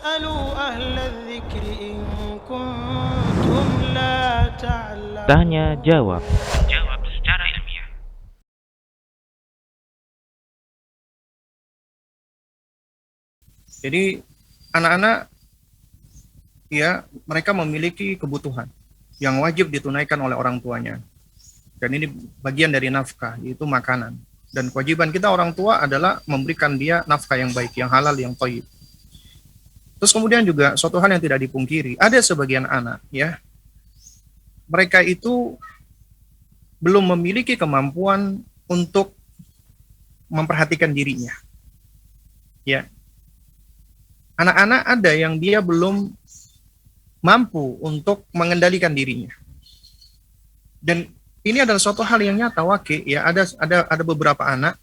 فاسألوا أهل الذكر إن كنتم لا Tanya تعلمون. jawab. Jawab secara ilmiah. Jadi anak-anak ya mereka memiliki kebutuhan yang wajib ditunaikan oleh orang tuanya. Dan ini bagian dari nafkah, yaitu makanan. Dan kewajiban kita orang tua adalah memberikan dia nafkah yang baik, yang halal, yang thayyib. Terus kemudian juga suatu hal yang tidak dipungkiri, ada sebagian anak ya, mereka itu belum memiliki kemampuan untuk memperhatikan dirinya. Ya. Anak-anak ada yang dia belum mampu untuk mengendalikan dirinya. Dan ini adalah suatu hal yang nyata wakil ya, ada beberapa anak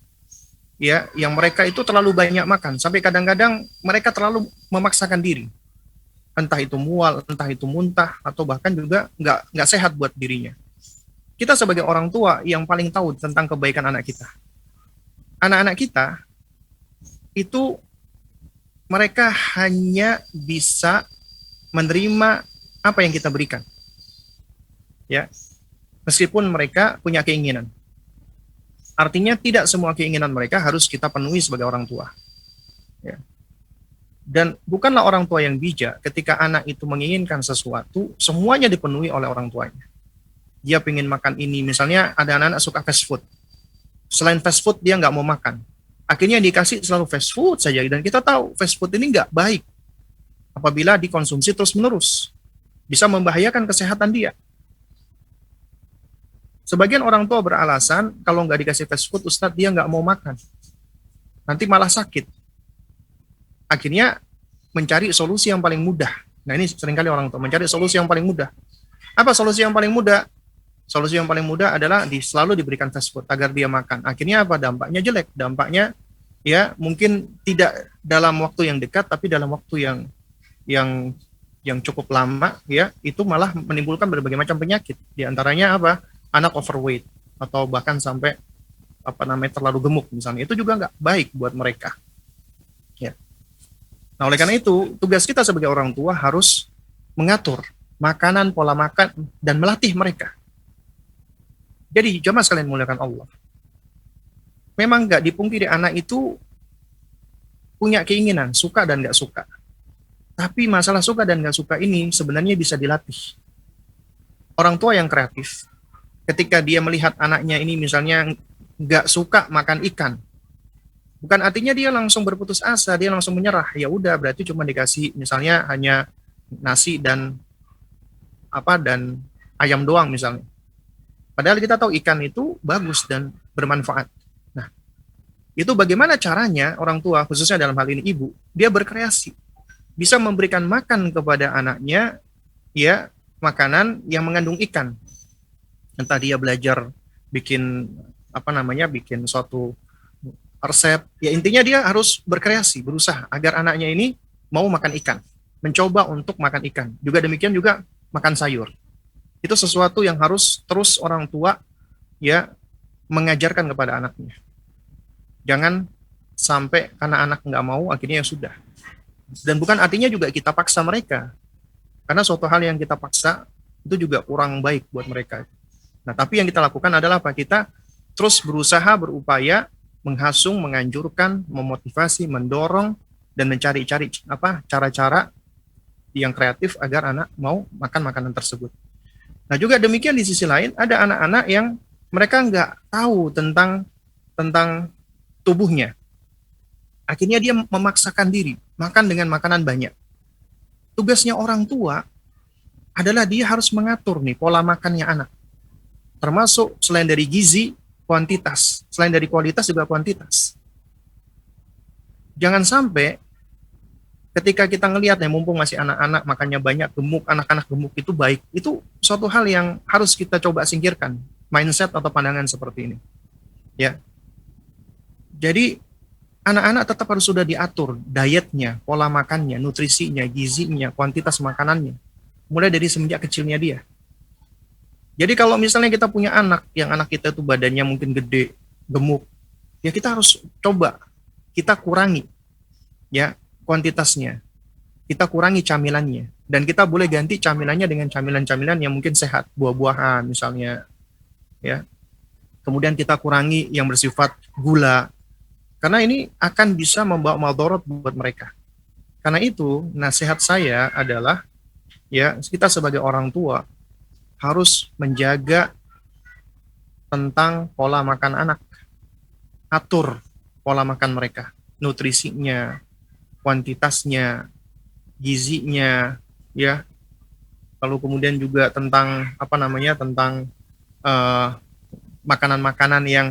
ya yang mereka itu terlalu banyak makan sampai kadang-kadang mereka terlalu memaksakan diri. Entah itu mual, entah itu muntah atau bahkan juga nggak sehat buat dirinya. Kita sebagai orang tua yang paling tahu tentang kebaikan anak kita. Anak-anak kita itu mereka hanya bisa menerima apa yang kita berikan. Ya. Meskipun mereka punya keinginan. Artinya tidak semua keinginan mereka harus kita penuhi sebagai orang tua. Ya. Dan bukanlah orang tua yang bijak ketika anak itu menginginkan sesuatu, semuanya dipenuhi oleh orang tuanya. Dia pengen makan ini, misalnya ada anak-anak suka fast food. Selain fast food dia nggak mau makan. Akhirnya dikasih selalu fast food saja. Dan kita tahu fast food ini nggak baik apabila dikonsumsi terus-menerus. Bisa membahayakan kesehatan dia. Sebagian orang tua beralasan, kalau nggak dikasih fast food, Ustadz, dia nggak mau makan. Nanti malah sakit. Akhirnya mencari solusi yang paling mudah. Nah ini seringkali orang tua mencari solusi yang paling mudah. Apa solusi yang paling mudah? Solusi yang paling mudah adalah selalu diberikan fast food agar dia makan. Akhirnya apa? Dampaknya jelek. Dampaknya ya mungkin tidak dalam waktu yang dekat, tapi dalam waktu yang cukup lama ya, itu malah menimbulkan berbagai macam penyakit. Di antaranya apa? Anak overweight atau bahkan sampai terlalu gemuk misalnya, itu juga nggak baik buat mereka. Ya. Nah oleh karena itu tugas kita sebagai orang tua harus mengatur makanan, pola makan dan melatih mereka. Jadi jamaah sekalian muliakan Allah. Memang nggak dipungkiri anak itu punya keinginan suka dan nggak suka. Tapi masalah suka dan nggak suka ini sebenarnya bisa dilatih. Orang tua yang kreatif ketika dia melihat anaknya ini misalnya nggak suka makan ikan, bukan artinya dia langsung berputus asa, dia langsung menyerah. Ya udah, berarti cuma dikasih misalnya hanya nasi dan ayam doang misalnya. Padahal kita tahu ikan itu bagus dan bermanfaat. Nah, itu bagaimana caranya orang tua, khususnya dalam hal ini ibu, dia berkreasi, bisa memberikan makan kepada anaknya ya makanan yang mengandung ikan. Entah dia belajar bikin bikin suatu resep, ya intinya dia harus berkreasi, berusaha agar anaknya ini mau makan ikan, mencoba untuk makan ikan. Juga demikian juga makan sayur. Itu sesuatu yang harus terus orang tua ya mengajarkan kepada anaknya. Jangan sampai karena anak nggak mau akhirnya ya sudah. Dan bukan artinya juga kita paksa mereka, karena suatu hal yang kita paksa itu juga kurang baik buat mereka. Nah, tapi yang kita lakukan adalah apa? Kita terus berusaha, berupaya menghasung, menganjurkan, memotivasi, mendorong, dan mencari-cari cara-cara yang kreatif agar anak mau makan makanan tersebut. Nah, juga demikian di sisi lain ada anak-anak yang mereka nggak tahu tentang tubuhnya. Akhirnya dia memaksakan diri makan dengan makanan banyak. Tugasnya orang tua adalah dia harus mengatur nih pola makannya anak. Termasuk selain dari gizi, kuantitas. Selain dari kualitas juga kuantitas. Jangan sampai ketika kita ngelihat mumpung masih anak-anak makannya banyak, gemuk, anak-anak gemuk itu baik. Itu suatu hal yang harus kita coba singkirkan. Mindset atau pandangan seperti ini. Ya. Jadi anak-anak tetap harus sudah diatur dietnya, pola makannya, nutrisinya, gizinya, kuantitas makanannya. Mulai dari semenjak kecilnya dia. Jadi kalau misalnya kita punya anak, yang anak kita itu badannya mungkin gede, gemuk, ya kita harus coba, kita kurangi ya kuantitasnya. kita kurangi camilannya, dan kita boleh ganti camilannya dengan camilan-camilan yang mungkin sehat, buah-buahan misalnya, ya. Kemudian kita kurangi yang bersifat gula, karena ini akan bisa membawa maldorot buat mereka. Karena itu, nasihat saya adalah, ya, kita sebagai orang tua harus menjaga tentang pola makan anak, atur pola makan mereka, nutrisinya, kuantitasnya, gizinya, ya. Lalu kemudian juga tentang tentang makanan-makanan yang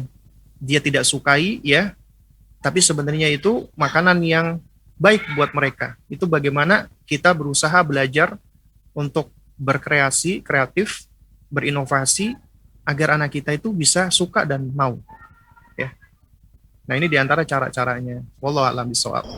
dia tidak sukai, ya, tapi sebenarnya itu makanan yang baik buat mereka. Itu bagaimana kita berusaha belajar untuk berkreasi, kreatif, berinovasi agar anak kita itu bisa suka dan mau, ya. Nah, ini diantara cara-caranya. Wallahu a'lam bishawab.